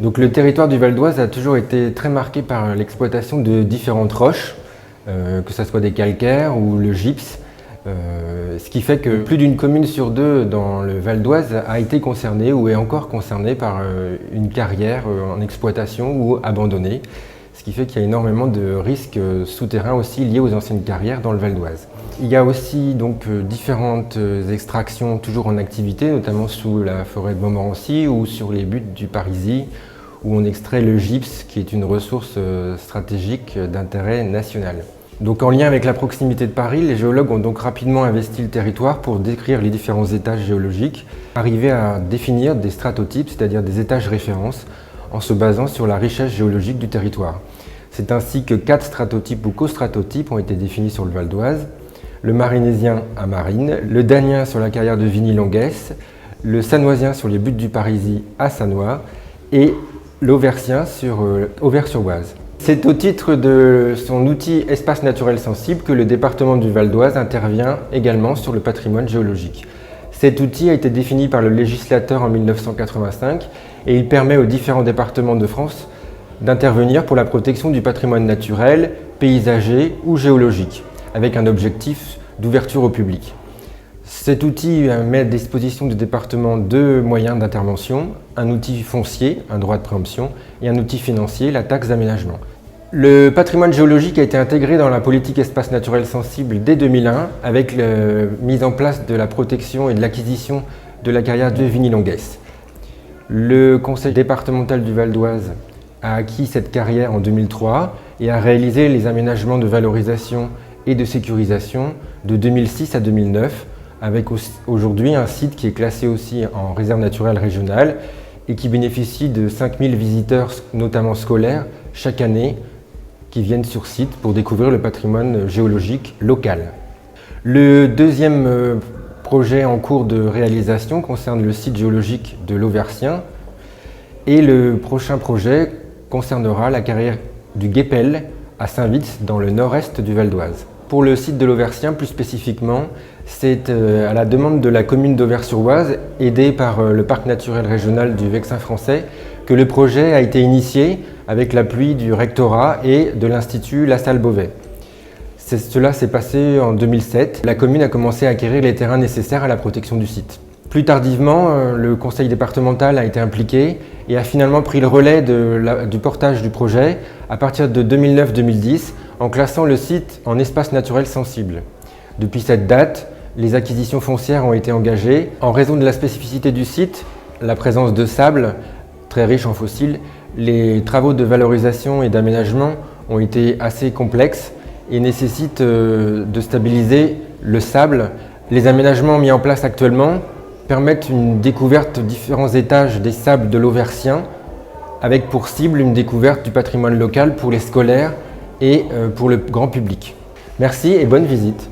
Donc le territoire du Val d'Oise a toujours été très marqué par l'exploitation de différentes roches, que ce soit des calcaires ou le gypse, ce qui fait que plus d'une commune sur deux dans le Val d'Oise a été concernée ou est encore concernée par une carrière en exploitation ou abandonnée, ce qui fait qu'il y a énormément de risques souterrains aussi liés aux anciennes carrières dans le Val d'Oise. Il y a aussi donc différentes extractions toujours en activité, notamment sous la forêt de Montmorency ou sur les buttes du Parisis, où on extrait le gypse, qui est une ressource stratégique d'intérêt national. Donc en lien avec la proximité de Paris, les géologues ont donc rapidement investi le territoire pour décrire les différents étages géologiques, arriver à définir des stratotypes, c'est-à-dire des étages références, en se basant sur la richesse géologique du territoire. C'est ainsi que 4 stratotypes ou costratotypes ont été définis sur le Val d'Oise: le marinésien à Marines, le danien sur la carrière de Vigny-Longuès, le sanoisien sur les buttes du Parisis à Sannois et l'auversien sur Auvers-sur-Oise. C'est au titre de son outil espace naturel sensible que le département du Val d'Oise intervient également sur le patrimoine géologique. Cet outil a été défini par le législateur en 1985 et il permet aux différents départements de France d'intervenir pour la protection du patrimoine naturel, paysager ou géologique, avec un objectif d'ouverture au public. Cet outil met à disposition du département 2 moyens d'intervention: un outil foncier, un droit de préemption, et un outil financier, la taxe d'aménagement. Le patrimoine géologique a été intégré dans la politique espace naturel sensible dès 2001 avec la mise en place de la protection et de l'acquisition de la carrière de Vigny-Longuès. Le conseil départemental du Val d'Oise a acquis cette carrière en 2003 et a réalisé les aménagements de valorisation et de sécurisation de 2006 à 2009, avec aujourd'hui un site qui est classé aussi en réserve naturelle régionale et qui bénéficie de 5000 visiteurs, notamment scolaires, chaque année, qui viennent sur site pour découvrir le patrimoine géologique local. Le deuxième projet en cours de réalisation concerne le site géologique de l'Auversien et le prochain projet concernera la carrière du Guépel à Saint-Vith dans le nord-est du Val d'Oise. Pour le site de l'Auversien, plus spécifiquement, c'est à la demande de la commune d'Auvers-sur-Oise, aidée par le parc naturel régional du Vexin français, que le projet a été initié avec l'appui du rectorat et de l'Institut La Salle Beauvais. Cela s'est passé en 2007. La commune a commencé à acquérir les terrains nécessaires à la protection du site. Plus tardivement, le conseil départemental a été impliqué et a finalement pris le relais du portage du projet à partir de 2009-2010 en classant le site en espace naturel sensible. Depuis cette date, les acquisitions foncières ont été engagées. En raison de la spécificité du site, la présence de sable très riche en fossiles, les travaux de valorisation et d'aménagement ont été assez complexes et nécessitent de stabiliser le sable. Les aménagements mis en place actuellement permettent une découverte de différents étages des sables de l'Auversien, avec pour cible une découverte du patrimoine local pour les scolaires et pour le grand public. Merci et bonne visite.